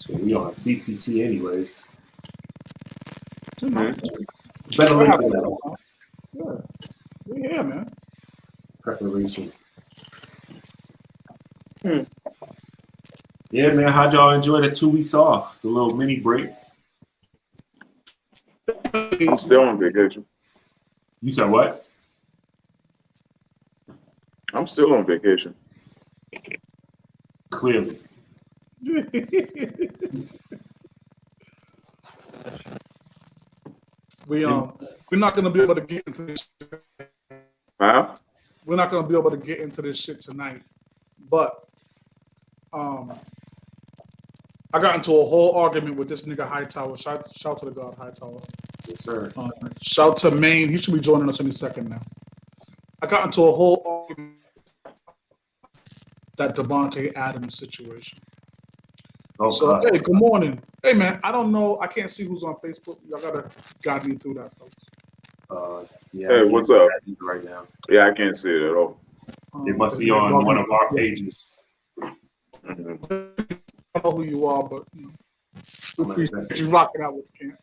So we on CPT anyways. Mm-hmm. Better late than never. Yeah. We're here, man. Preparation. Yeah, man. How'd y'all enjoy the 2 weeks off? The little mini break? I'm still on vacation. You said what? I'm still on vacation. Clearly. We're not gonna be able to get into this. Huh? We're not gonna be able to get into this shit tonight. But I got into a whole argument with this nigga Hightower. Shout to the God Hightower. Yes, sir. Shout to Maine. He should be joining us any second now. I got into a whole argument that Devontae Adams situation. Oh, So, God. hey, good morning. Hey, man, I don't know. I can't see who's on Facebook. Y'all got to guide me through that, folks. Yeah, Hey, what's up? right now? Yeah, I can't see it at all. It must be on one of our pages. Mm-hmm. I don't know who you are, but you know, we appreciate you rocking out with the camp.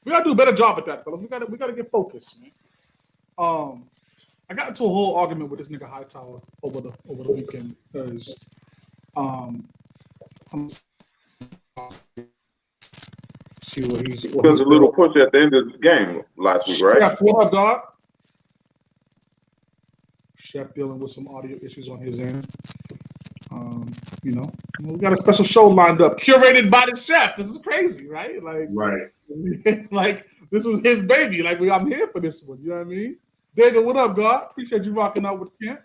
We gotta do a better job at that, fellas. We gotta get focused, man. I got into a whole argument with this nigga Hightower over the weekend because see what he's There was a little push at the end of the game last week, right? Chef, what up, God? Chef dealing with some audio issues on his end. You know, we got a special show lined up, curated by the chef. This is crazy, right? Like this is his baby. Like I'm here for this one. You know what I mean? David, what up, God? Appreciate you rocking out with Kent.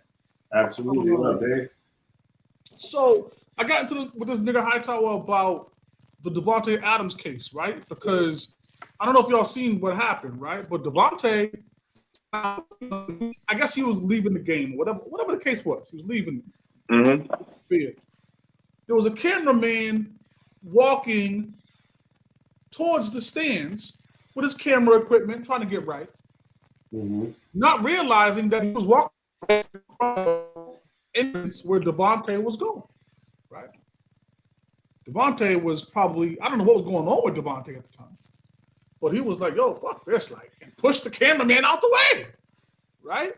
Absolutely, what up, Dave? So I got into with this nigga Hightower about the Devontae Adams case, right? Because I don't know if y'all seen what happened, right? But Devontae, I guess he was leaving the game, whatever the case was. He was leaving. Mm-hmm. There was a cameraman walking towards the stands with his camera equipment, trying to get right, not realizing that he was walking entrance where Devontae was going, right? Devontae was probably, I don't know what was going on with Devontae at the time, but he was like, yo, fuck this, like, and pushed the cameraman out the way, right?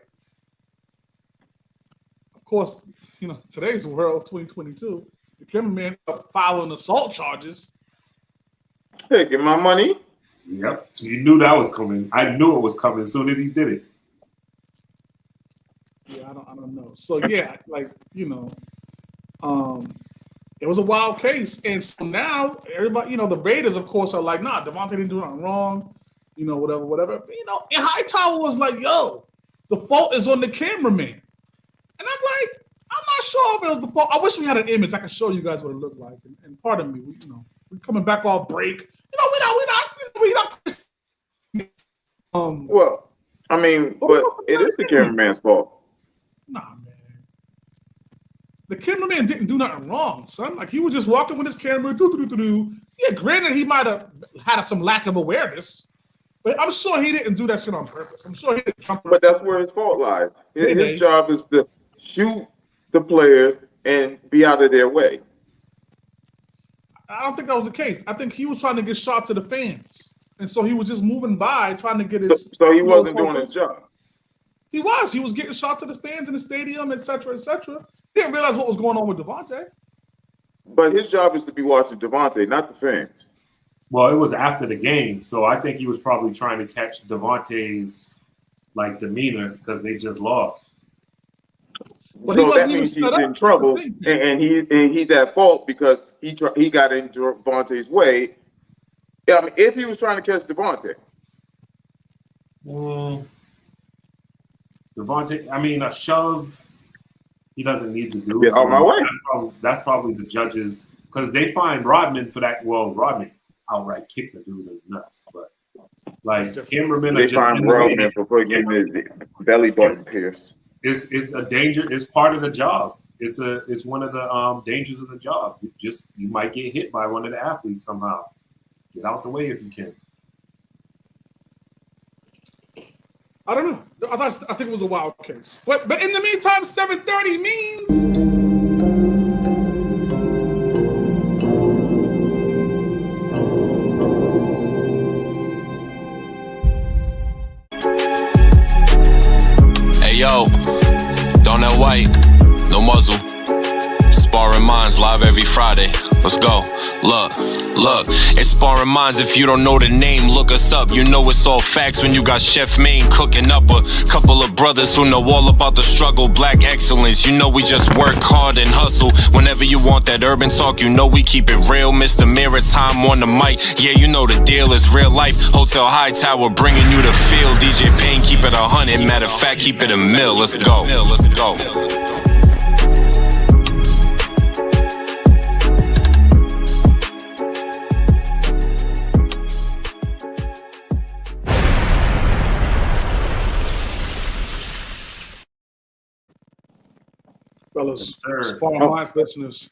Of course, you know, today's world, 2022, the cameraman up filing assault charges. Taking my money. Yep. So you knew that was coming. I knew it was coming as soon as he did it. Yeah, I don't know. So yeah, like, you know, it was a wild case. And so now everybody, you know, the Raiders, of course, are like, nah, Devontae didn't do nothing wrong, you know, whatever. You know, and Hightower was like, yo, the fault is on the cameraman. And I'm like, I'm not sure if it was the fault. I wish we had an image I could show you guys what it looked like. And pardon me, we're coming back off break. You know, we're not. Well, I mean, but it is the cameraman's fault. Nah, man. The cameraman didn't do nothing wrong, son. Like, he was just walking with his camera. Yeah, granted, he might have had some lack of awareness, but I'm sure he didn't do that shit on purpose. I'm sure he didn't jump. But that's where his fault lies. His job is to shoot the players and be out of their way. I don't think that was the case. I think he was trying to get shot to the fans. And so he was just moving by trying to get his... So he wasn't doing his job. He was getting shot to the fans in the stadium, et cetera, et cetera. Didn't realize what was going on with Devontae. But his job is to be watching Devontae, not the fans. Well, it was after the game, so I think he was probably trying to catch Devontae's like demeanor because they just lost. But so he wasn't that even means he's set up. in trouble, and he's at fault because he got in Devontae's way. I mean, if he was trying to catch Devontae. Devontae, I mean, a shove, he doesn't need to do. Get out my way. That's probably the judges, because they fined Rodman for that. Well, Rodman outright kicked the dude in the nuts, but like cameramen are just fined Rodman for getting his belly button pierced. It's a danger. It's part of the job. It's one of the dangers of the job. You might get hit by one of the athletes somehow. Get out the way if you can. I don't know. I think it was a wild case. But in the meantime, 7:30 means Sparring Minds live every Friday. Let's go. Look, it's Sparring Minds. If you don't know the name, look us up. You know it's all facts when you got Chef Maine cooking up a couple of brothers who know all about the struggle, black excellence. You know we just work hard and hustle. Whenever you want that urban talk, you know we keep it real. Mr. Maritime on the mic. Yeah, you know the deal is real life. Hotel High Tower bringing you the feel. DJ Payne, keep it 100. Matter of fact, keep it a mill. Let's go. Let's go. Fellas, Yes, Sparring Minds listeners.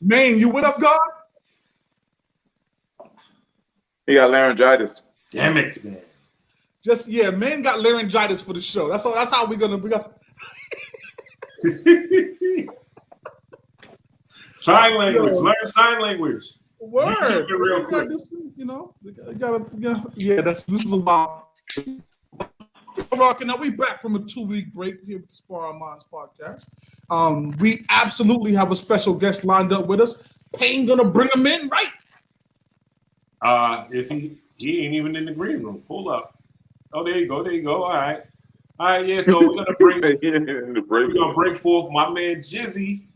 Maine, you with us, God? He got laryngitis. Damn it, man. Maine got laryngitis for the show. That's how we got. Sign language. Learn sign language. Word. YouTube it real You quick. This is a while. Rocking out. We back from a 2-week break here with the Sparring Minds podcast. We absolutely have a special guest lined up with us. Payne gonna bring him in, right? If he ain't even in the green room. Pull up. Oh, there you go. All right, yeah. So we're gonna break forth my man Jizzy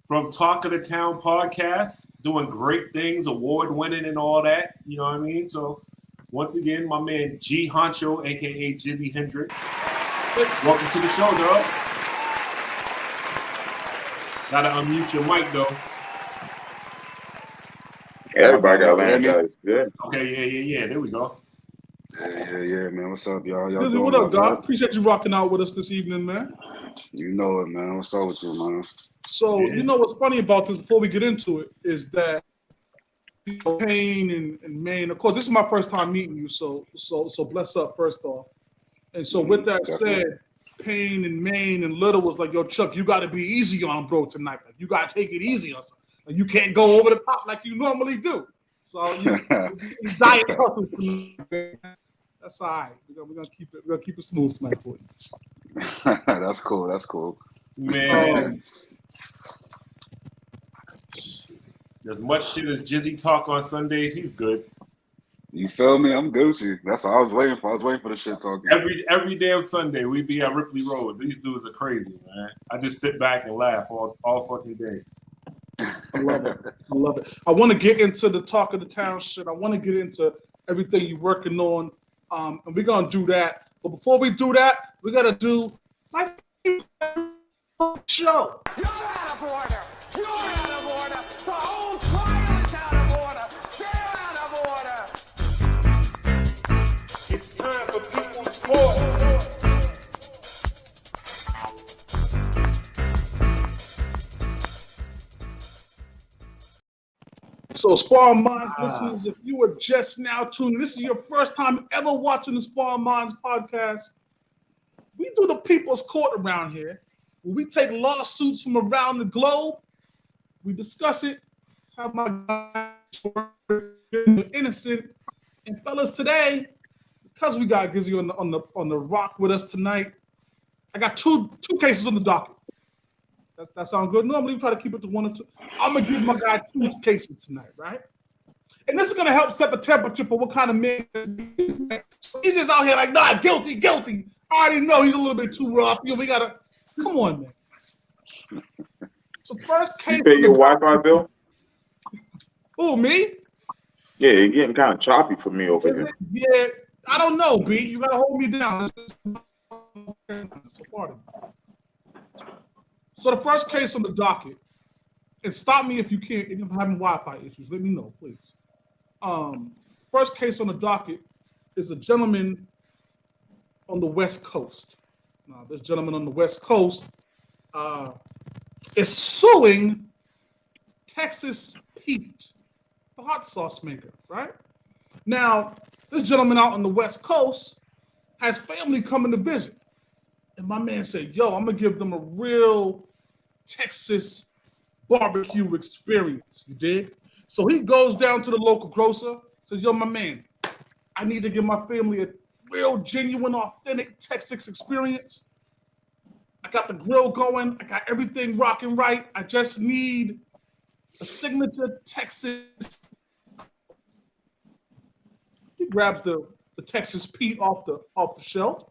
from Talk of the Town podcast, doing great things, award winning and all that. You know what I mean? So once again, my man G Honcho, aka Jizzy Hendrix. Welcome to the show, dog. Gotta unmute your mic though. Everybody got laryngitis. Yeah. Okay, yeah. There we go. Yeah, man. What's up, y'all? Jizzy, doing what up, well, God? Appreciate you rocking out with us this evening, man. You know it, man. What's up with you, man? So, you know what's funny about this before we get into it is that Payne and Maine, of course, this is my first time meeting you, so bless up first off. And so with that said, Payne and Maine and Little was like, yo, Chuck, you got to be easy on him, bro, tonight. Like, you got to take it easy on something. Like, you can't go over the top like you normally do. So you diet hustle. That's all right. We're gonna keep it smooth tonight for you. That's cool. Man. As much shit as Jizzy talk on Sundays, he's good. You feel me? I'm Gucci. That's what I was waiting for. I was waiting for the shit talking. Every damn Sunday, we be at Ripley Road. These dudes are crazy, man. I just sit back and laugh all fucking day. I love it. I want to get into the Talk of the Town shit. I want to get into everything you're working on, and we're gonna do that. But before we do that, we gotta do my show. You're out of order. You're out of order. The whole trial is out of order. They're out of order. It's time for People's Sport. So, Sparring Minds listeners, if you are just now tuning, this is your first time ever watching the Sparring Minds podcast. We do the People's Court around here, where we take lawsuits from around the globe, we discuss it, have my guys innocent, and fellas, today, because we got Gizzy on the rock with us tonight, I got two cases on the docket. That sounds good. Normally we try to keep it to 1 or 2. I'm gonna give my guy 2 cases tonight, right? And this is gonna help set the temperature for what kind of man he's just out here like, nah, guilty. I already know he's a little bit too rough. You know, we gotta come on, man. So first case. You pay your Wi-Fi bill? Who, me? Yeah, you're getting kind of choppy for me over here. Yeah, I don't know, B. You gotta hold me down. So the first case on the docket, and stop me if you can't, if you're having Wi-Fi issues, let me know, please. First case on the docket is a gentleman on the West Coast. Now, this gentleman on the West Coast is suing Texas Pete, the hot sauce maker, right? Now, this gentleman out on the West Coast has family coming to visit. And my man said, yo, I'm going to give them a real Texas barbecue experience. You dig? So he goes down to the local grocer, says, yo, my man, I need to give my family a real, genuine, authentic Texas experience. I got the grill going. I got everything rocking right. I just need a signature Texas. He grabs the Texas Pete off the shelf.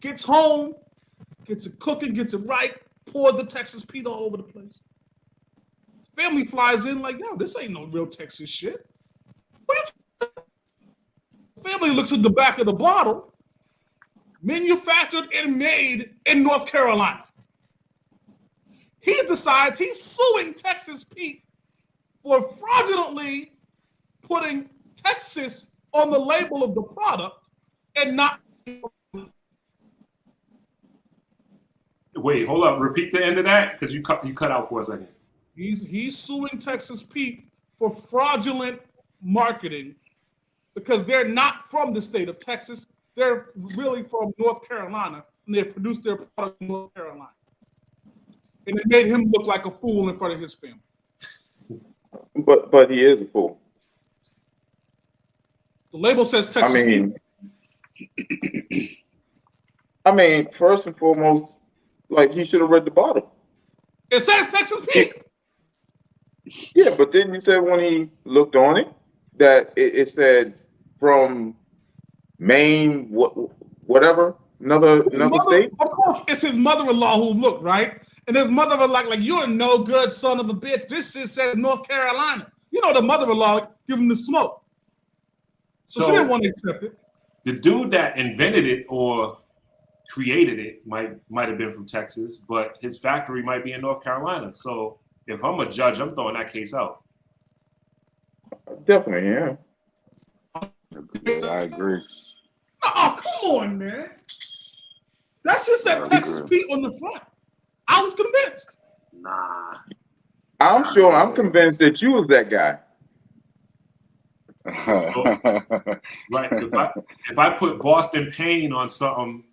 Gets home, gets it cooking, gets it right, pours the Texas Pete all over the place. Family flies in like, yo, this ain't no real Texas shit. Family looks at the back of the bottle, manufactured and made in North Carolina. He decides he's suing Texas Pete for fraudulently putting Texas on the label of the product and not. Wait, hold up. Repeat the end of that because you cut out for a second. He's suing Texas Pete for fraudulent marketing because they're not from the state of Texas. They're really from North Carolina, and they produced their product in North Carolina. And it made him look like a fool in front of his family. But he is a fool. The label says Texas Pete. I mean, first and foremost, like he should have read the bottle. It says Texas Pete. Yeah, but then you said when he looked on it that it said from Maine, whatever, another state. Of course, it's his mother-in-law who looked, right? And his mother-in-law like you're a no good son of a bitch. This shit says North Carolina. You know the mother-in-law give him the smoke. So she didn't want to accept it. The dude that invented it or created it might have been from Texas, but his factory might be in North Carolina. So if I'm a judge, I'm throwing that case out. Definitely, yeah. Yeah, I agree. Oh, come on, man. That shit said Texas Pete on the front. I was convinced. Nah. I'm convinced that you was that guy. Right. If I put Boston Pain on something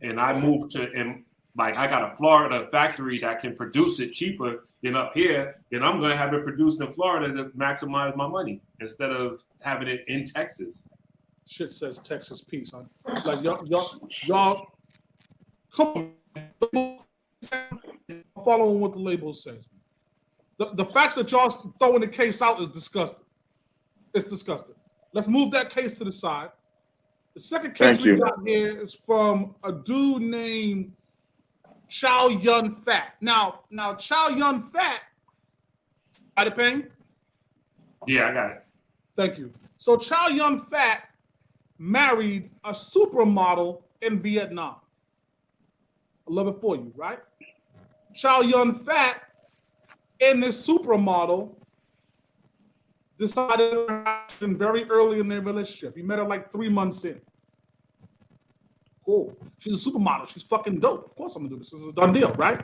and I move to like I got a Florida factory that can produce it cheaper than up here, then I'm gonna have it produced in Florida to maximize my money instead of having it in Texas. Shit says Texas Pete, son. Like y'all come on. Following what the label says. The fact that y'all throwing the case out is disgusting. It's disgusting. Let's move that case to the side. The second case we got here is from a dude named Chow Yun Fat. Now Chow Yun Fat, got it, Payne? Yeah, I got it. Thank you. So Chow Yun Fat married a supermodel in Vietnam. I love it for you, right? Chow Yun Fat and this supermodel decided very early in their relationship. He met her like 3 months in. Cool. She's a supermodel. She's fucking dope. Of course I'm gonna do this. This is a done deal, right?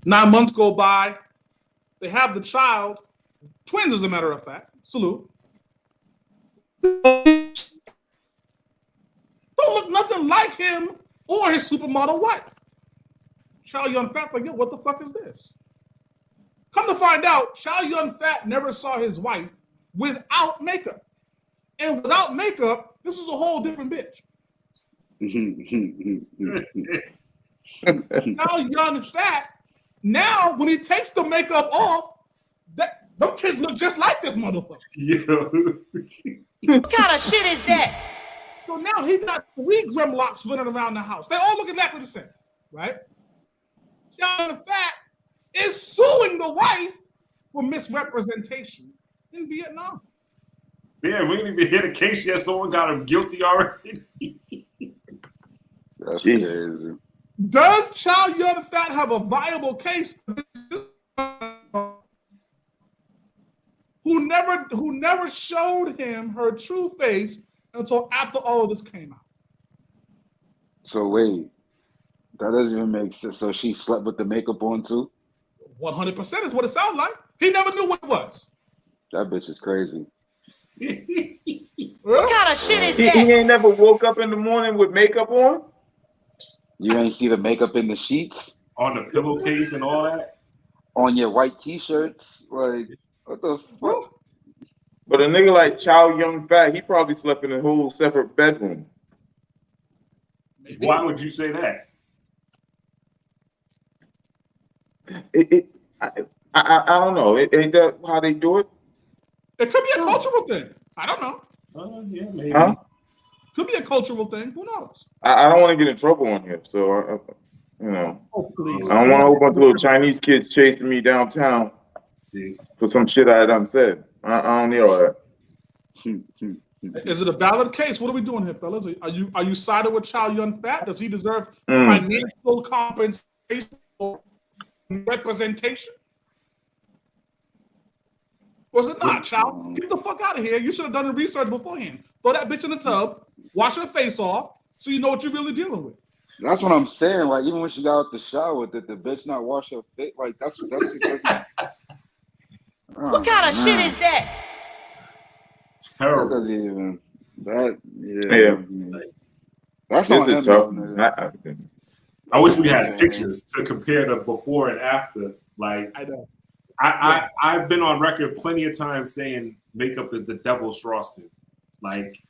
9 months go by. They have the child. Twins, as a matter of fact. Salute. Don't look nothing like him or his supermodel wife. Chow Yun Fat like, yo, what the fuck is this? Come to find out, Chow Yun Fat never saw his wife without makeup. And without makeup, this is a whole different bitch. Chow Yun Fat, now when he takes the makeup off, them kids look just like this motherfucker. What kind of shit is that? So now he got 3 Grimlocks running around the house. They all look exactly the same, right? Chow Yun Fat is suing the wife for misrepresentation in Vietnam. Yeah, we didn't even hear the case yet. Someone got him guilty already. That's crazy. Does Chow Yun Fat have a viable case? Who never showed him her true face until after all of this came out. So wait, that doesn't even make sense. So she slept with the makeup on too? 100% is what it sounds like. He never knew what it was. That bitch is crazy. What kind of shit is He that? ain't never woke up in the morning with makeup on? You ain't see the makeup in the sheets? On the pillowcase and all that? On your white t-shirts? Like, what the fuck? But a nigga like Chow Yun Fat, he probably slept in a whole separate bedroom. Why would you say that? I don't know. Ain't that how they do it? It could be a cultural thing. I don't know. Yeah, maybe. Huh? Could be a cultural thing. Who knows? I don't want to get in trouble on here, so you know. Oh, please. I don't want a whole bunch of little Chinese kids chasing me downtown See, for some shit I done said. I don't need all that. Is it a valid case? What are we doing here, fellas? Are you sided with Chow Yun Fat? Does he deserve Mm. financial compensation or representation? Or is it not, Chow? Get the fuck out of here. You should have done the research beforehand. Throw that bitch in the tub, wash her face off, so you know what you're really dealing with. That's what I'm saying. Like, even when she got out the shower, did the bitch not wash her face? Like, that's the What kind of shit is that? That terrible. doesn't even. That Yeah. That's This on him, is tough. though, nigga. I wish we had pictures to compare the before and after. Like, I know. I've been on record plenty of times saying makeup is the devil's frosting. Like,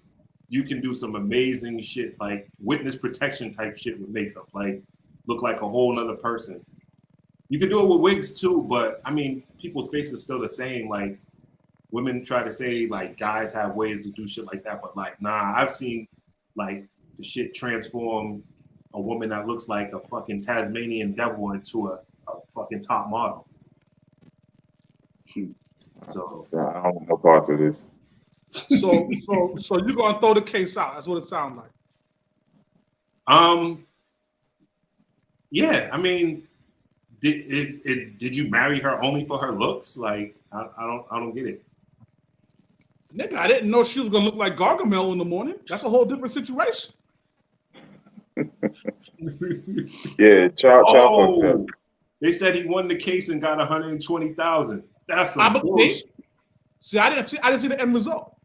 you can do some amazing shit, like witness protection type shit with makeup, like look like a whole nother person. You can do it with wigs too, but I mean, people's face is still the same. Like, women try to say like guys have ways to do shit like that, but like, nah, I've seen like the shit transform a woman that looks like a fucking Tasmanian devil into a fucking top model. So I don't want no parts of this. So you're gonna throw the case out. That's what it sounds like. Yeah, I mean, did you marry her only for her looks? Like, I don't get it. Nigga, I didn't know she was gonna look like Gargamel in the morning. That's a whole different situation. Yeah, Chow fucked up. They said he won the case and got 120,000. That's I some believe. bullshit. See, I didn't see the end result.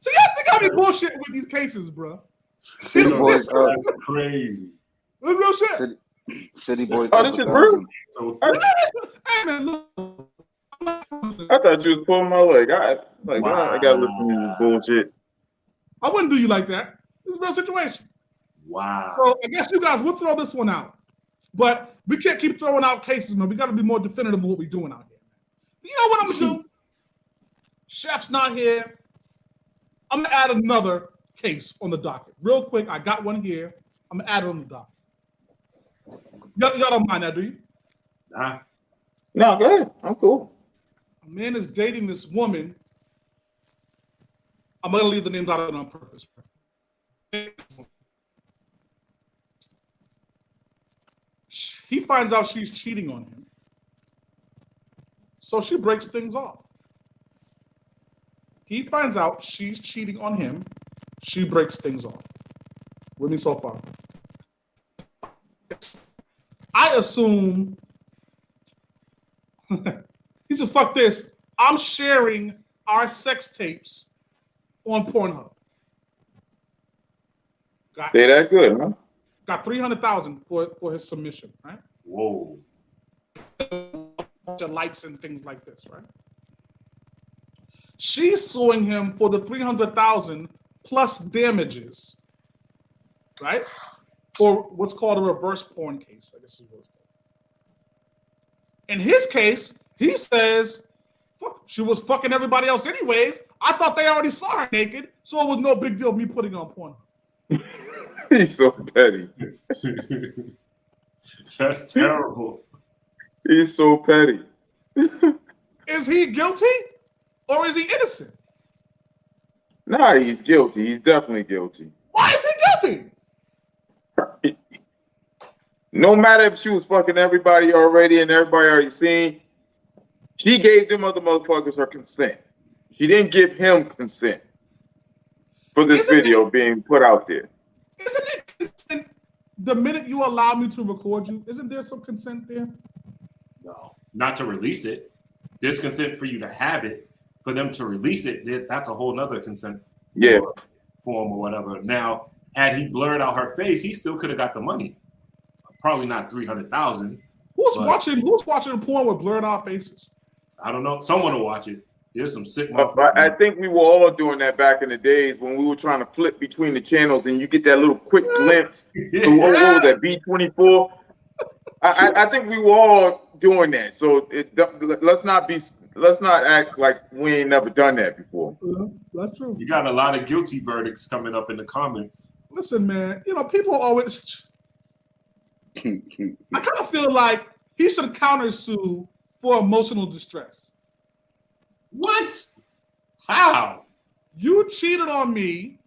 See, y'all think I be bullshitting with these cases, bro. City Boys up. That's crazy. That's real shit. City Boys Oh, up this is 1,000. real? So, Hey man, look. I thought you was pulling my leg. I gotta listen to this bullshit. I wouldn't do you like that. It's a real situation. wow. So I guess you guys will throw this one out. But we can't keep throwing out cases, man. We got to be more definitive of what we're doing out here. You know what I'm going to do? Chef's not here. I'm going to add another case on the docket. Real quick, I got one here. I'm going to add it on the docket. Y'all don't mind that, do you? Nah. No, go ahead. I'm cool. A man is dating this woman. I'm going to leave the names out of it on purpose. He finds out she's cheating on him. So she breaks things off. He finds out she's cheating on him. She breaks things off. With me so far. I assume he says, fuck this. I'm sharing our sex tapes on Pornhub. They that good, huh? Got 300,000 for his submission, right? Whoa. Likes and things like this, right? She's suing him for the 300,000 plus damages, right? For what's called a reverse porn case, I guess is what it's called. In his case, he says, fuck, she was fucking everybody else anyways. I thought they already saw her naked, so it was no big deal me putting on porn. He's so petty. That's terrible. He's so petty. Is he guilty or is he innocent? Nah, he's guilty. He's definitely guilty. Why is he guilty? No matter if she was fucking everybody already and everybody already seen, she gave them other motherfuckers her consent. She didn't give him consent for this video being put out there. Isn't it consent the minute you allow me to record you? Isn't there some consent there? No, not to release it. There's consent for you to have it. For them to release it, that's a whole nother consent form or whatever. Now, had he blurred out her face, he still could have got the money. Probably not 300,000. Who's watching porn with blurred out faces? I don't know. Someone will watch it. There's some sick I motherfuckers. think we were all doing that back in the days when we were trying to flip between the channels, and you get that little quick glimpse. What was that, B24? I think we were all doing that. So let's not act like we ain't never done that before. That's true. You got a lot of guilty verdicts coming up in the comments. Listen, man, people always. I kind of feel like he should countersue for emotional distress. What? How? You cheated on me,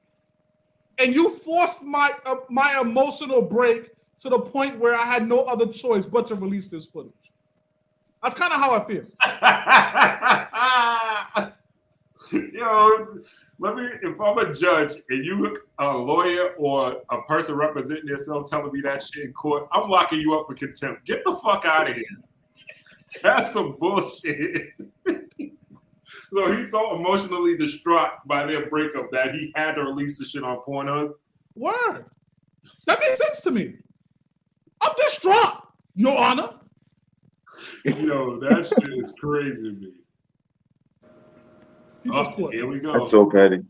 and you forced my emotional break to the point where I had no other choice but to release this footage. That's kind of how I feel. Yo, if I'm a judge and you a lawyer or a person representing yourself telling me that shit in court, I'm locking you up for contempt. Get the fuck out of here. That's some bullshit. So he's so emotionally distraught by their breakup that he had to release the shit on Pornhub. Word. That makes sense to me. I'm distraught, Your Honor. Yo, that shit is crazy to me. Here we go. That's so petty.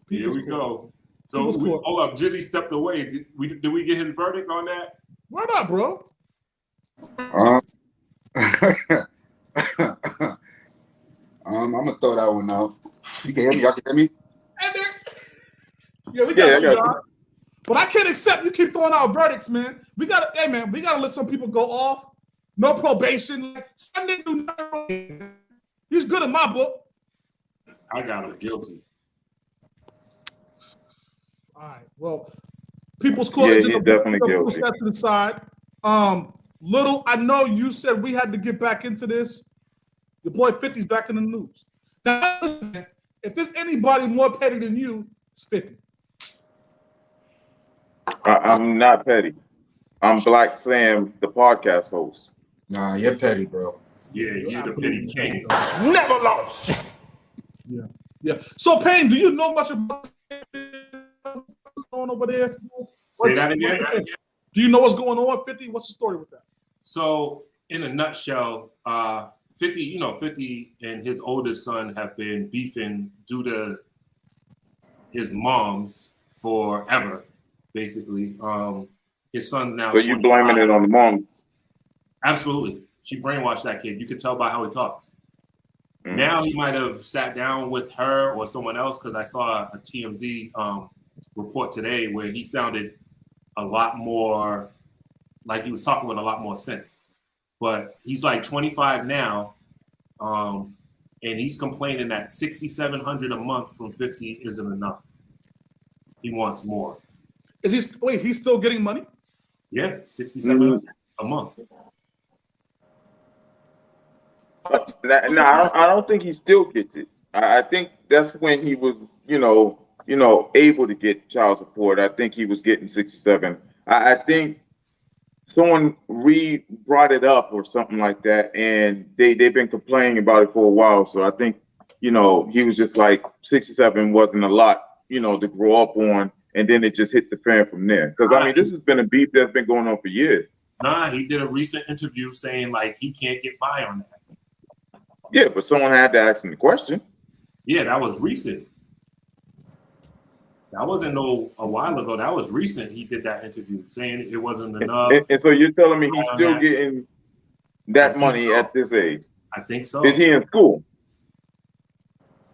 Here we go. So hold up, Jizzy stepped away. Did we get his verdict on that? Why not, bro? I'm gonna throw that one out. You can hear me? Y'all can hear me? Yeah, we got you. But I can't accept you keep throwing out verdicts, man. We gotta let some people go off. No probation. Sunday do nothing. He's good in my book. I got him guilty. All right. Well, People's Court is definitely guilty. Push that to the side. Little, I know you said we had to get back into this. Your boy 50's back in the news. Now, if there's anybody more petty than you, it's 50. I'm not petty. I'm Black Sam, the podcast host. Nah, you're petty, bro. Yeah, you're the petty king. Never lost. Yeah. So, Payne, do you know much about what's going on over there? Say that again. Do you know what's going on, 50? What's the story with that? So, in a nutshell, 50 and his oldest son have been beefing due to his mom's forever, basically. His son's now. So you blaming it on the mom? Absolutely. She brainwashed that kid. You could tell by how he talks. Mm-hmm. Now he might have sat down with her or someone else, because I saw a TMZ report today where he sounded a lot more like he was talking with a lot more sense. But he's like 25 now, and he's complaining that $6,700 a month from 50 isn't enough. He wants more. He's still getting money? Yeah, $6,700 a month. No, I don't think he still gets it. I think that's when he was, able to get child support. I think he was getting 67. I think someone brought it up or something like that, and they've been complaining about it for a while. So I think, he was just like 67 wasn't a lot, to grow up on, and then it just hit the fan from there. Because this has been a beef that's been going on for years. Nah, he did a recent interview saying like he can't get by on that. Yeah, but someone had to ask him the question. Yeah, that was recent. That wasn't a while ago. That was recent. He did that interview saying it wasn't enough. And so you're telling me he's still getting that money at this age? I think so. Is he in school?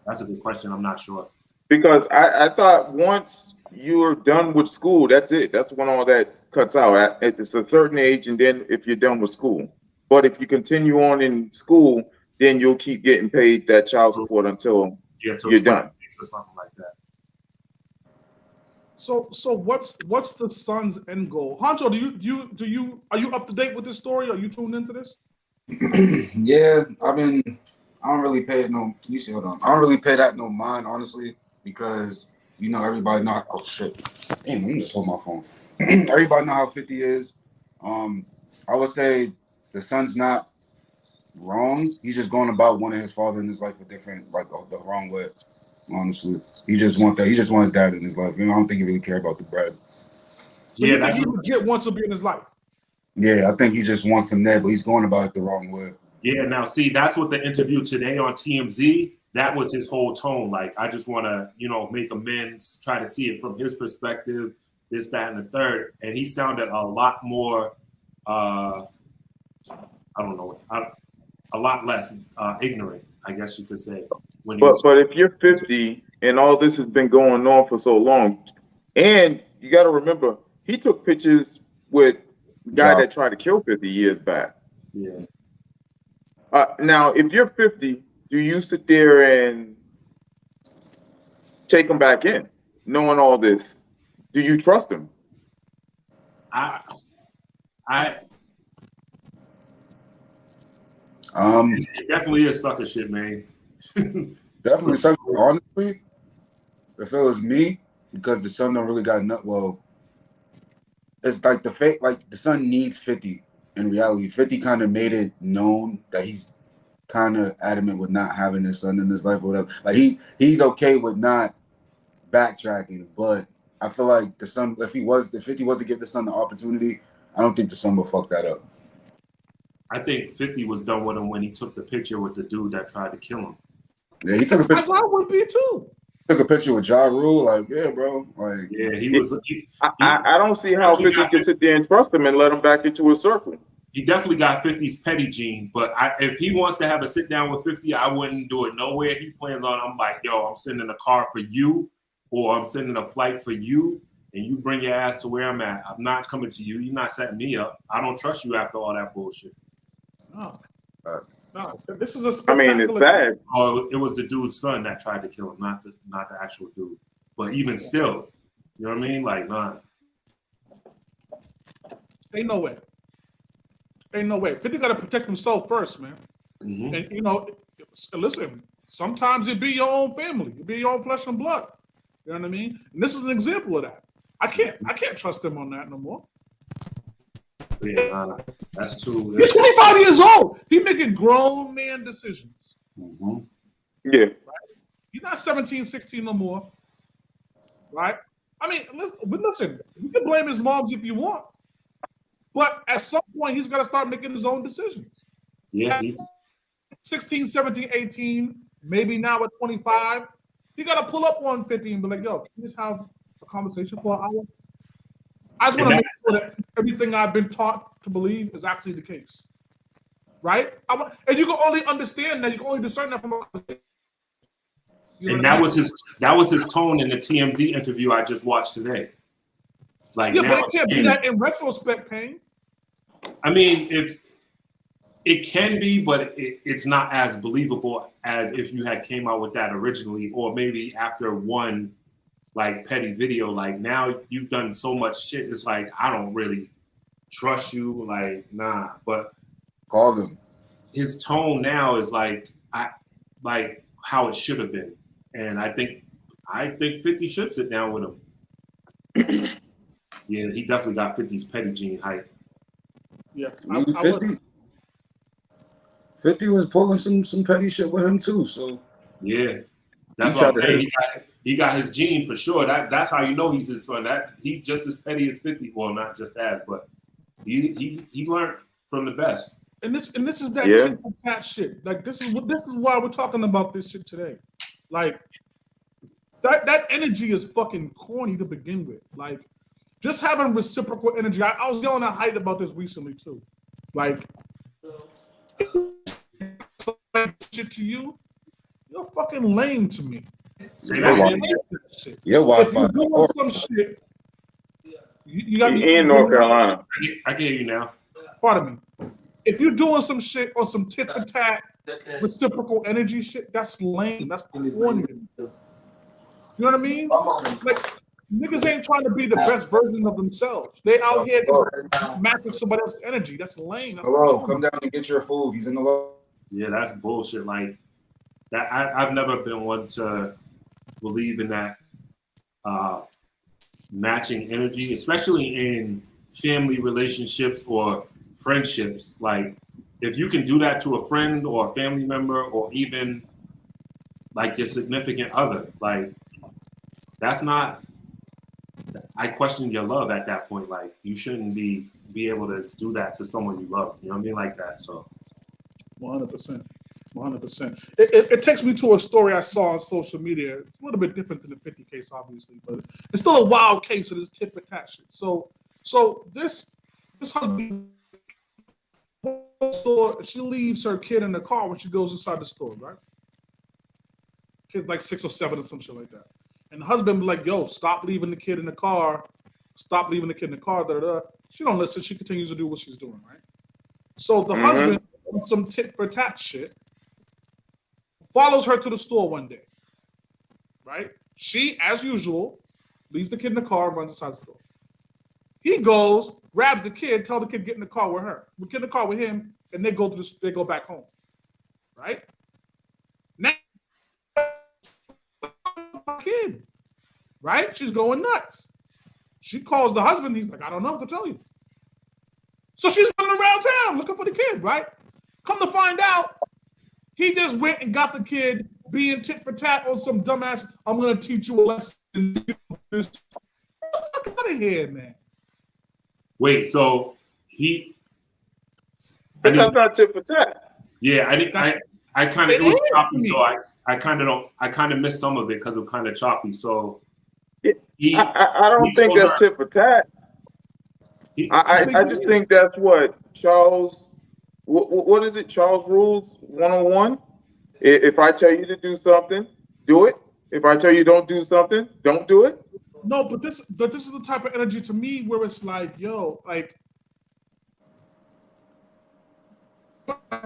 That's a good question. I'm not sure. Because I thought once you're done with school, that's it. That's when all that cuts out. It's a certain age, and then if you're done with school. But if you continue on in school, then you'll keep getting paid that child support until you're done. Or something like that. So what's the son's end goal? Honcho, are you up to date with this story? Are you tuned into this? Yeah, I don't really pay it no. You see, hold on. I don't really pay that no mind, honestly, because everybody know. Oh shit! Damn, let me just hold my phone. Everybody know how 50 is. I would say the son's not wrong. He's just going about wanting his father in his life a different, the wrong way. Honestly, he just wants that. He just wants his dad in his life. I don't think he really care about the bread. So yeah, he legit wants to be in his life. Yeah, I think he just wants him there, but he's going about it the wrong way. Yeah, now see, that's what the interview today on TMZ that was his whole tone. Like, I just want to, make amends, try to see it from his perspective, this, that, and the third. And he sounded a lot more, I don't know, a lot less ignorant, I guess you could say. But if you're 50 and all this has been going on for so long, and you got to remember, he took pictures with the guy that tried to kill 50 years back. Yeah. Now, if you're 50, do you sit there and take him back in, knowing all this? Do you trust him? It definitely is sucker shit, man. Definitely sucker. Honestly, if it was me, because the son don't really got nut. Well, it's like the son needs 50. In reality, 50 kind of made it known that he's kind of adamant with not having his son in his life or whatever. Like he's okay with not backtracking, but I feel like the son, if 50 was to give the son the opportunity, I don't think the son will fuck that up. I think 50 was done with him when he took the picture with the dude that tried to kill him. Yeah, he took a picture. I would be too. Took a picture with Ja Rule, like, yeah, bro. Like, yeah, he was. I don't see how 50 can sit there and trust him and let him back into a circle. He definitely got 50's petty gene, but if he wants to have a sit down with 50, I wouldn't do it nowhere. He plans on, I'm like, yo, I'm sending a car for you, or I'm sending a flight for you, and you bring your ass to where I'm at. I'm not coming to you. You're not setting me up. I don't trust you after all that bullshit. No, this is a spectacular. It's bad. Oh, it was the dude's son that tried to kill him, not the actual dude. But even still, you know what I mean? Like, nah. Ain't no way. 50 got to protect himself first, man. Mm-hmm. And listen. Sometimes it be your own family. It be your own flesh and blood. You know what I mean? And this is an example of that. I can't trust him on that no more. Yeah, that's too. He's 25 years old. He's making grown man decisions. Mm-hmm. Yeah. Right? He's not 17, 16 no more. Right? I mean, listen, you can blame his moms if you want. But at some point, he's got to start making his own decisions. Yeah, he's 16, 17, 18, maybe now at 25. He got to pull up on 50 and be like, yo, can we just have a conversation for an hour? I just want to make sure that everything I've been taught to believe is actually the case. Right? And you can only understand that, you can only discern that from a conversation. And that was his tone in the TMZ interview I just watched today. Like, yeah, now but it can't be that in retrospect, Payne. I mean, if it can be, but it's not as believable as if you had came out with that originally, or maybe after one like petty video. Like, now you've done so much shit. It's like, I don't really trust you. Like, nah. But call them. His tone now is like how it should have been, and I think 50 should sit down with him. Yeah, he definitely got 50's petty gene height. Yeah, 50 was pulling some petty shit with him too. So yeah, that's what I'm saying. He got his gene for sure. That's how you know he's his son. That he's just as petty as 50. Well, not just as, but he learned from the best. And this is that tit for tat shit. Like, this is why we're talking about this shit today. Like, that energy is fucking corny to begin with. Like, just having reciprocal energy. I was yelling at Hyde about this recently too. Like, shit to you, you're fucking lame to me. You're Wi-Fi. If you're doing some shit, you got me in North Carolina. I can hear you now. Pardon me. If you're doing some shit or some tit for tat reciprocal energy shit, that's lame. That's corny. You know what I mean? Like, niggas ain't trying to be the best version of themselves. They out here matching somebody else's energy. That's lame. Hello, come down and get your food. He's in the low. Yeah, that's bullshit. Like that, I've never been one to believe in that matching energy, especially in family relationships or friendships. Like, if you can do that to a friend or a family member, or even like your significant other, like, that's not. I question your love at that point. Like, you shouldn't be able to do that to someone you love. You know what I mean? Like that. So 100%. 100%. It takes me to a story I saw on social media. It's a little bit different than the 50 case, obviously, but it's still a wild case of this tit for tat shit. So this husband, she leaves her kid in the car when she goes inside the store, right? Kid's like 6 or 7 or some shit like that. And the husband be like, yo, stop leaving the kid in the car. Stop leaving the kid in the car. Da, da, da. She don't listen. She continues to do what she's doing, right? So the husband, some tit for tat shit, follows her to the store one day, right? She, as usual, leaves the kid in the car and runs inside the store. He goes, grabs the kid, tell the kid get in the car with her. We get in the car with him, and they go back home, right? Now, kid, right? She's going nuts. She calls the husband. He's like, I don't know what to tell you. So she's running around town looking for the kid, right? Come to find out, he just went and got the kid being tit for tat on some dumbass, I'm going to teach you a lesson. Get the fuck out of here, man. Wait, so But that's not tit for tat. Yeah, I kind of, it was choppy, so I kind of missed some of it because it was kind of choppy. So I don't think that's tit for tat. I just think that's what Charles. What is it? Charles rules 101. If I tell you to do something, do it. If I tell you don't do something, don't do it. No, but this is the type of energy to me where it's like, yo, like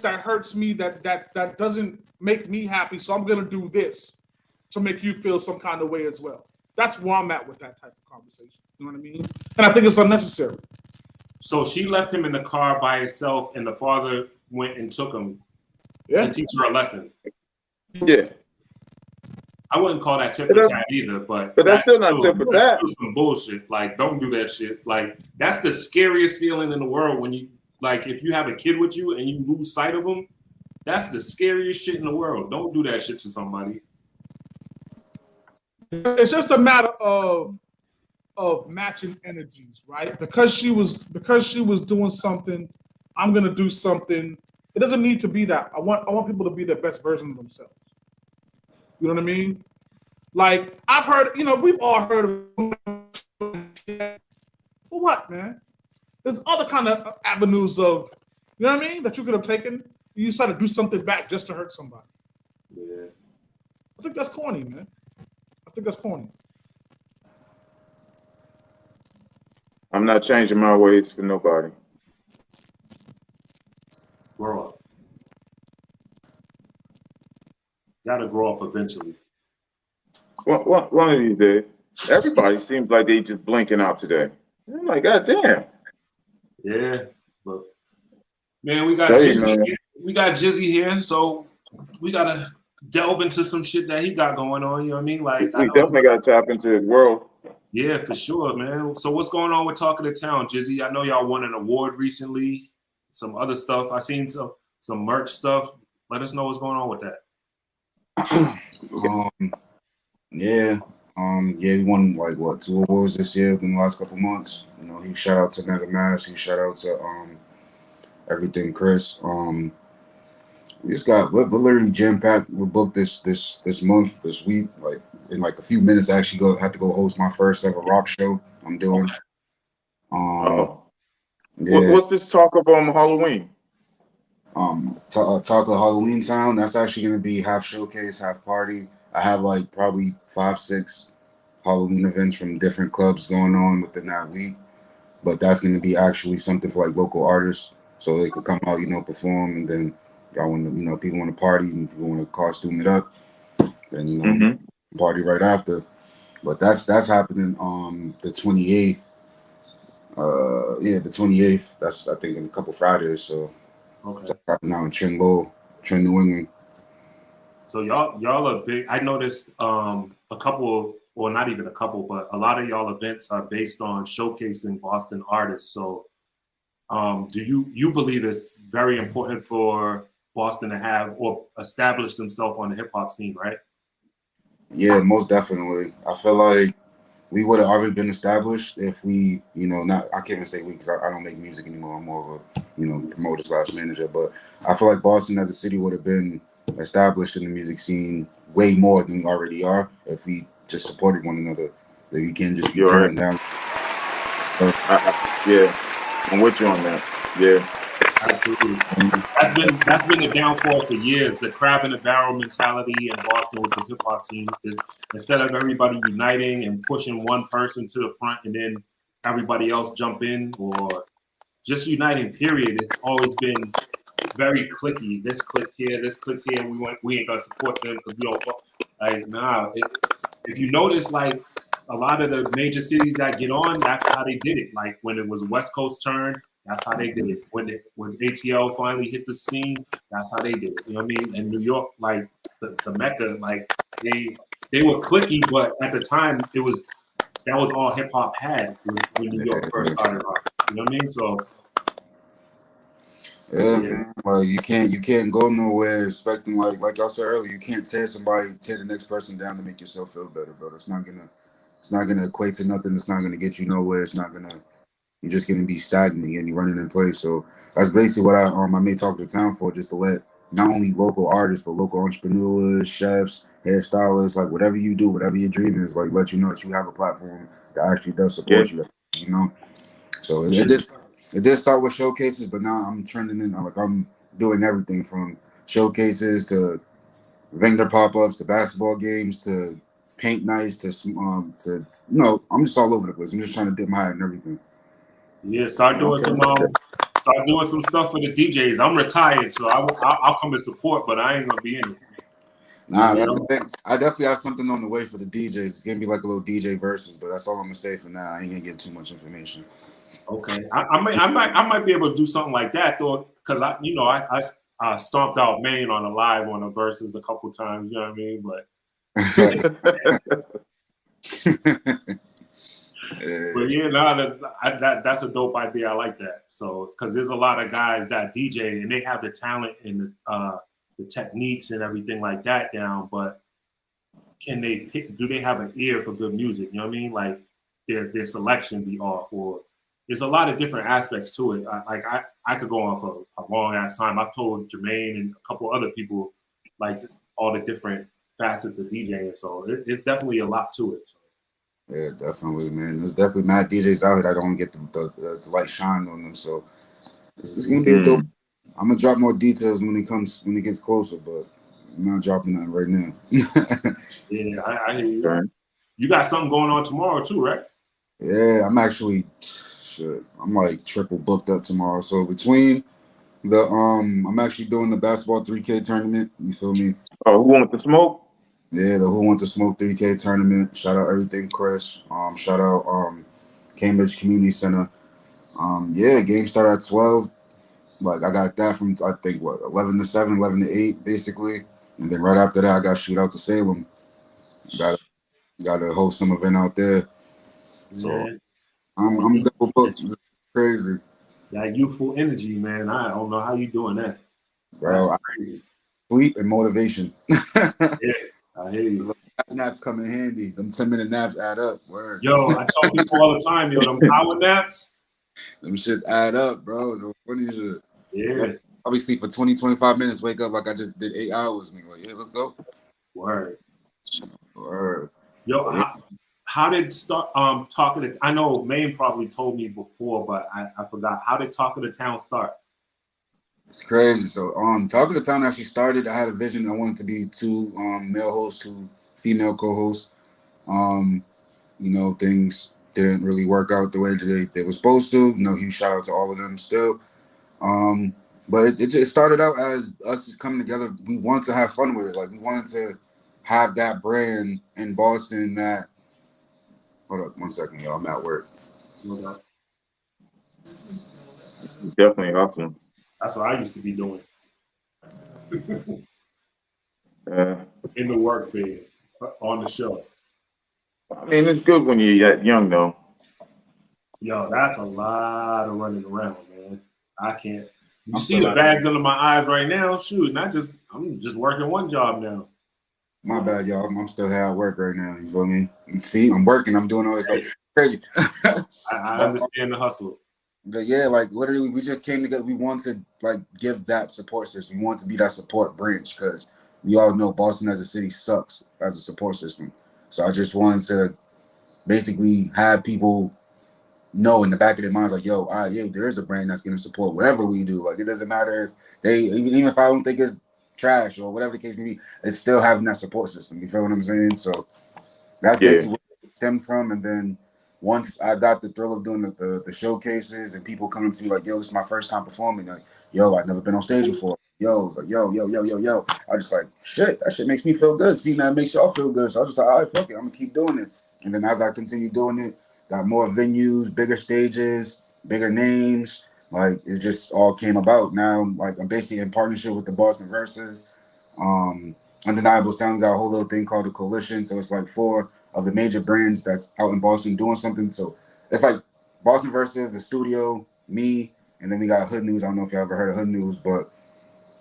that hurts me. That doesn't make me happy. So I'm gonna do this to make you feel some kind of way as well. That's where I'm at with that type of conversation. You know what I mean? And I think it's unnecessary. So she left him in the car by himself, and the father went and took him to teach her a lesson. Yeah. I wouldn't call that tit for tat either, but that's still not tit for tat. That's some bullshit. Like, don't do that shit. Like, that's the scariest feeling in the world when you, like, if you have a kid with you and you lose sight of them, that's the scariest shit in the world. Don't do that shit to somebody. It's just a matter of matching energies, right? Because she was doing something, I'm gonna do something. It doesn't need to be that. I want people to be their best version of themselves. You know what I mean? Like, I've heard, we've all heard of for what, man? There's other kind of avenues of, you know what I mean, that you could have taken. You just try to do something back just to hurt somebody. Yeah. I think that's corny, man. I think that's corny. I'm not changing my ways for nobody. Grow up. Gotta grow up eventually. One of these days. Everybody seems like they just blinking out today. I'm like, God damn. Yeah, but man, we got Jizzy here, so we gotta delve into some shit that he got going on. You know what I mean? Like, we definitely gotta tap into his world. Yeah, for sure, man. So what's going on with Talk of the Town, Jizzy? I know y'all won an award recently. Some other stuff. I seen some merch stuff. Let us know what's going on with that. We won like what 2 awards this year within the last couple months. Huge shout out to Mega Mass, huge shout out to everything Chris. We're literally jam packed. We're booked this month, this week. Like in like a few minutes, I actually have to go host my first ever rock show I'm doing. What's this talk of Halloween? Talk of Halloween Town. That's actually gonna be half showcase, half party. I have like probably 5-6 Halloween events from different clubs going on within that week. But that's gonna be actually something for like local artists, so they could come out, perform, and then y'all want to, people want to party and people want to costume it up, then party right after. But that's happening the 28th. The 28th. That's I think in a couple Fridays. So it's happening now in Trent, New England. So y'all are big. I noticed a couple, or not even a couple, but a lot of y'all events are based on showcasing Boston artists. So do you believe it's very important for Boston to have or establish themselves on the hip hop scene, right? Yeah, most definitely. I feel like we would have already been established if we, not, I can't even say we because I don't make music anymore. I'm more of a, promoter / manager. But I feel like Boston as a city would have been established in the music scene way more than we already are if we just supported one another. That we can just be You're tearing right. down. Yeah, I'm with you on that. Yeah. Absolutely. That's been the downfall for years. The crab in the barrel mentality in Boston with the hip hop scene is instead of everybody uniting and pushing one person to the front and then everybody else jump in or just uniting. Period. It's always been very clicky. This clicks here, and we ain't gonna support them because we don't like nah. If you notice, like a lot of the major cities that get on, that's how they did it. Like when it was West Coast turn, that's how they did it. When it was ATL finally hit the scene, that's how they did it. You know what I mean? And New York, like the Mecca, like they were clicky, but at the time that was all hip hop had when New York first started off. You know what I mean? So Yeah, yeah. man. Well, you can't go nowhere expecting like y'all said earlier. You can't tear the next person down to make yourself feel better, bro. It's not gonna equate to nothing. It's not gonna get you nowhere. You're just gonna be stagnant and you're running in place. So that's basically what I made Talk to Town for, just to let not only local artists but local entrepreneurs, chefs, hairstylists, like whatever you do, whatever your dream is, like let you know that you have a platform that actually does Yeah. support you. You know. So it did start with showcases, but now I'm trending in. Like I'm doing everything from showcases to vendor pop-ups to basketball games to paint nights to I'm just all over the place. I'm just trying to dip my hat in everything. Yeah, start doing some stuff for the DJs. I'm retired, so I'll come and support, but I ain't gonna be in it. Nah, You that's the know? thing. I definitely have something on the way for the DJs. It's gonna be like a little DJ versus, but that's all I'm gonna say for now. I ain't gonna give too much information. Okay, I might be able to do something like that though, because I stomped out Maine on a live on a versus a couple times. You know what I mean? But yeah, no, that's a dope idea. I like that. So because there's a lot of guys that DJ and they have the talent and the techniques and everything like that down, but can they pick? Do they have an ear for good music? You know what I mean? Like their selection be off, or there's a lot of different aspects to it. I could go on for a long ass time. I've told Jermaine and a couple other people like all the different facets of DJing. So it's definitely a lot to it. So. Yeah, definitely, man. There's definitely mad DJs out here that don't get the light shine on them. So it's gonna be a dope. I'm gonna drop more details when it gets closer, but I'm not dropping nothing right now. Yeah, I hear you. Right. You got something going on tomorrow too, right? Yeah, I'm actually I'm like triple booked up tomorrow. So between I'm actually doing the basketball 3K tournament. You feel me? Oh, who want the smoke? Yeah, the Who Want to Smoke 3K tournament. Shout out everything, Chris. Shout out Cambridge Community Center. Yeah, game started at 12. Like I got that from I think 11 to 7, 11 to 8, basically. And then right after that I got shoot out to Salem. Gotta host some event out there. So yeah. I'm double booked. It's crazy. That youthful energy, man. I don't know how you doing that. Bro, that's crazy. Sleep and motivation. Yeah, I hear you. Naps come in handy. Them 10-minute naps add up. Word. Yo, I tell people all the time, yo, them power naps. Them shits add up, bro. No funny shit. Yeah. Probably sleep for 20, 25 minutes, wake up like I just did 8 hours. And like, yeah, let's go. Word. Word. Yo, how did start Talking to, I know Maine probably told me before, but I forgot. How did Talking to Town start? It's crazy. So Talking to Town actually started. I had a vision. I wanted to be 2 male hosts, 2 female co-hosts. Things didn't really work out the way they were supposed to. Huge shout out to all of them still. But it started out as us just coming together. We wanted to have fun with it. Like we wanted to have that brand in Boston that. Hold up 1 second, y'all. I'm at work. Okay. Definitely awesome. That's what I used to be doing. In the work bed, on the show. I mean, it's good when you're that young, though. Yo, that's a lot of running around, man. I can't. You see the bags under my eyes right now? Shoot, I'm just working one job now. My bad, y'all. I'm still here at work right now. You feel me? See, I'm working. I'm doing all this like crazy. I understand the hustle. But yeah, like literally, we just came together. We wanted to like give that support system. We wanted to be that support branch because we all know Boston as a city sucks as a support system. So I just wanted to basically have people know in the back of their minds, like, yo, yeah, there is a brand that's going to support whatever we do. Like, it doesn't matter if they, even if I don't think it's trash or whatever the case may be, it's still having that support system. You feel what I'm saying? So that's basically where it stemmed from. And then once I got the thrill of doing the showcases and people coming to me like, yo, this is my first time performing. Like, yo, I've never been on stage before. Yo, like, yo. I just like, shit, that shit makes me feel good. Seeing that makes y'all feel good. So I was just like, all right, fuck it. I'm going to keep doing it. And then as I continue doing it, got more venues, bigger stages, bigger names. Like, it just all came about. Now, like, I'm basically in partnership with the Boston Versus. Undeniable Sound got a whole little thing called the Coalition. So it's like 4 of the major brands that's out in Boston doing something. So it's like Boston Versus, the studio, me, and then we got Hood News. I don't know if you ever heard of Hood News, but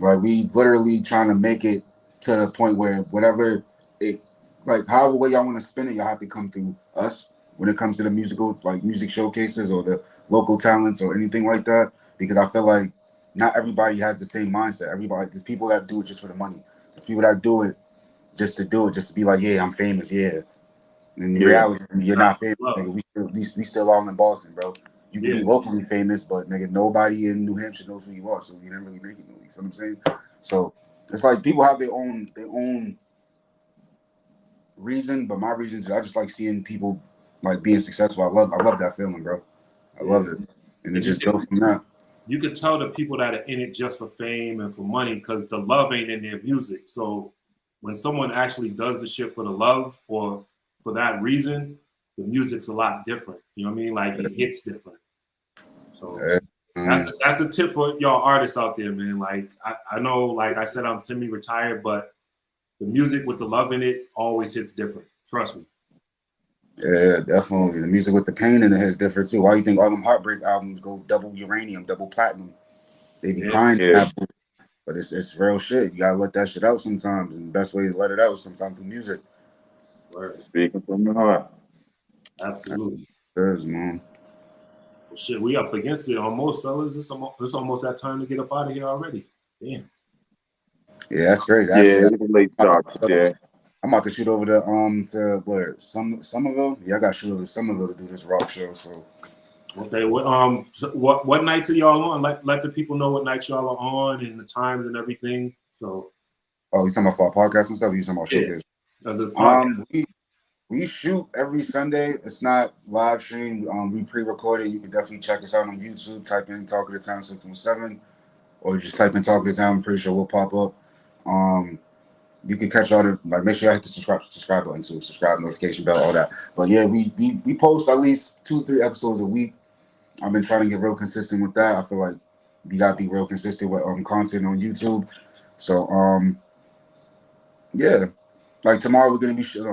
like we literally trying to make it to the point where whatever it, like however way y'all want to spin it, y'all have to come through us when it comes to the musical, like music showcases or the local talents or anything like that. Because I feel like not everybody has the same mindset. Everybody, there's people that do it just for the money. There's people that do it just to do it, just to be like, yeah, I'm famous, yeah. In reality, you're not famous, nigga. We still all in Boston, bro. You can be locally famous, but nigga, nobody in New Hampshire knows who you are, so you didn't really make it. You feel what I'm saying? So it's like people have their own reason, but my reason is I just like seeing people like being successful. I love that feeling, bro. I love it, and it just built from that. You could tell the people that are in it just for fame and for money because the love ain't in their music. So when someone actually does the shit for the love or for that reason, the music's a lot different. You know what I mean? Like it hits different. So that's a tip for y'all artists out there, man. Like I know, like I said, I'm semi-retired, but the music with the love in it always hits different. Trust me. Yeah, definitely. The music with the pain in it is different too. Why you think all them heartbreak albums go double uranium, double platinum? They be crying, but it's real shit. You gotta let that shit out sometimes, and the best way to let it out is sometimes through music. Word. Speaking from the heart. Absolutely. Good, man. Well, shit, we up against it almost, fellas. It's almost that time to get up out of here already. Damn. Yeah, that's crazy. Actually, it's late starts. I'm about to shoot over to where Somerville. Yeah, I got to shoot over to Somerville to do this rock show. So okay, what nights are y'all on? Let the people know what nights y'all are on and the times and everything. So you talking about for our podcast and stuff? You talking about showcase? We shoot every Sunday. It's not live stream. We pre-recorded. You can definitely check us out on YouTube. Type in Talk of the Town 617, or just type in Talk of the Town. I'm pretty sure we'll pop up. You can catch all the, like, make sure I hit the subscribe button too, subscribe, notification bell, all that. But yeah, we post at least 2-3 episodes a week. I've been trying to get real consistent with that. I feel like you gotta be real consistent with content on YouTube. So yeah, like tomorrow we're gonna be Sunday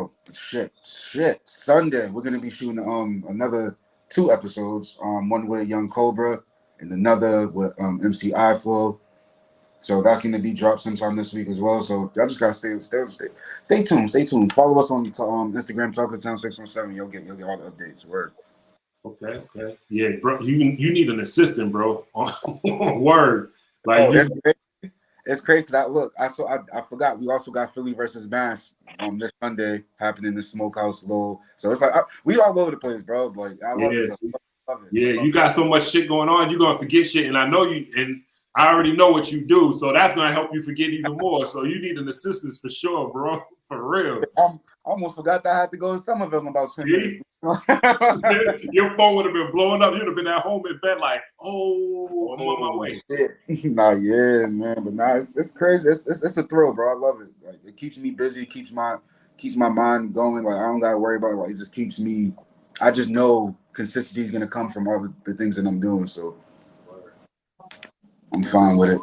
we're gonna be shooting another 2 episodes. One with Young Cobra and another with MC iFlow. So that's going to be dropped sometime this week as well. So y'all just got to stay tuned. Stay tuned. Follow us on Instagram, Talk of the Town 617. You'll get all the updates. Word. Okay. Yeah, bro. You need an assistant, bro. Word. Like it's crazy because I forgot. We also got Philly versus Mass this Sunday happening in the Smokehouse Low. So it's like we all over the place, bro. Like I love it. Yeah, you got so much shit going on. You're gonna forget shit, and I know you and. I already know what you do, so that's gonna help you forget even more. So you need an assistant for sure, bro. For real. I almost forgot that I had to go to Somerville in about 10 minutes. Your phone would have been blowing up. You'd have been at home in bed like, I'm on my way. Shit. Nah, yeah, man. But nah, it's crazy. It's a thrill, bro. I love it. Like it keeps me busy, keeps my mind going. Like I don't gotta worry about it. Like it just keeps me. I just know consistency is gonna come from all the things that I'm doing. So I'm fine with it.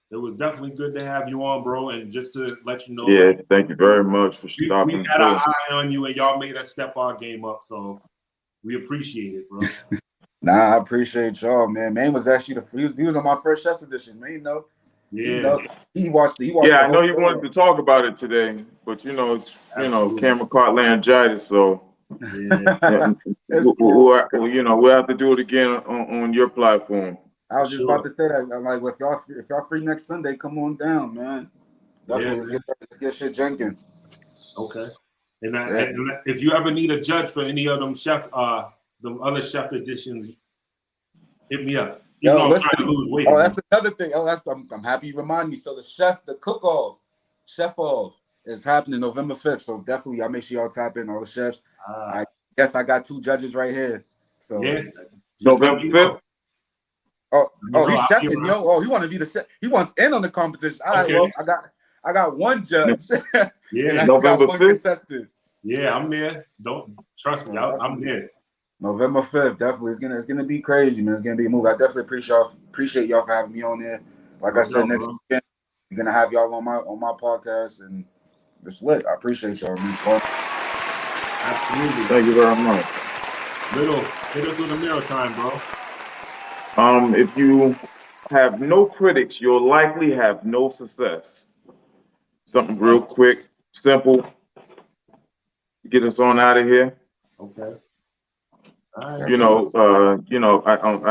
It was definitely good to have you on, bro. And just to let you know, thank you very much for stopping. We had our eye on you, and y'all made us step our game up. So we appreciate it, bro. Nah, I appreciate y'all, man. Man was actually he was on my first Chef's Edition, man. You know. Yeah. He watched. Yeah, I know you wanted to talk about it today, but it's camera caught laryngitis, so. Yeah. We'll have to do it again on your platform. I was just about to say that. I'm like, if y'all free next Sunday, come on down, man. Definitely, let's get shit drinking. Okay. And if you ever need a judge for any of them them other chef editions, hit me up. Even though I'm trying to lose weight. Oh, that's another thing. Oh, I'm happy you remind me. So the cook-off, chef-off is happening November 5th. So definitely, I'll make sure y'all tap in, all the chefs. I guess I got 2 judges right here. So yeah. November 5th. Oh, he's chefing, yo. Oh, he want to be the chef. He wants in on the competition. All right, well, I got 1 judge. Yeah, November 5th. Contestant. Yeah, I'm there. Don't trust me. I'm there. November 5th, definitely. It's gonna be crazy, man. It's gonna be a move. I definitely appreciate y'all for having me on there. Like I said, next weekend, we're gonna have y'all on my podcast, and it's lit. I appreciate y'all. Absolutely. Thank you very much. Little, hit us with a mirror time, bro. If you have no critics, you'll likely have no success. Something real quick, simple. Get us on out of here. Okay. I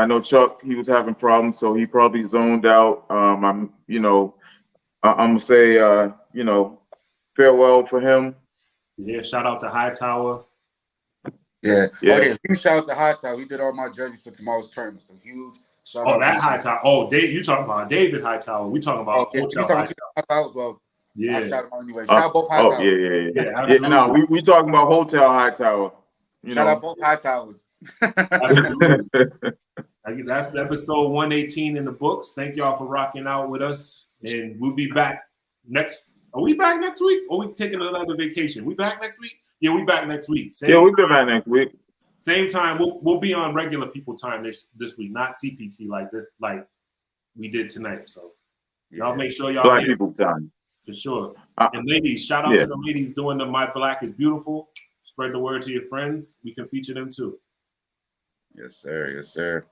know Chuck, he was having problems, so he probably zoned out. I'm gonna say, farewell for him. Yeah, shout out to Hightower. Yeah. Okay, huge shout out to Hightower. He did all my jerseys for tomorrow's tournament. So huge shout out. Oh, that Hightower. Oh, you talking about David Hightower. We talking about Hotel Hightower as well. Yeah. I shout him out anyway. Shout out both Hightower. Yeah, no, we talking about Hotel Hightower. Shout out both Hightowers. That's episode 118 in the books. Thank y'all for rocking out with us. And we'll be back Are we back next week? Or are we taking another vacation? We back next week? Yeah, we back next week. We'll be back next week. Same time. We'll be on regular people time this week, not CPT like we did tonight. So y'all make sure y'all Black people time. For sure. And ladies, shout out to the ladies doing the My Black is Beautiful. Spread the word to your friends. We can feature them too. Yes, sir. Yes, sir.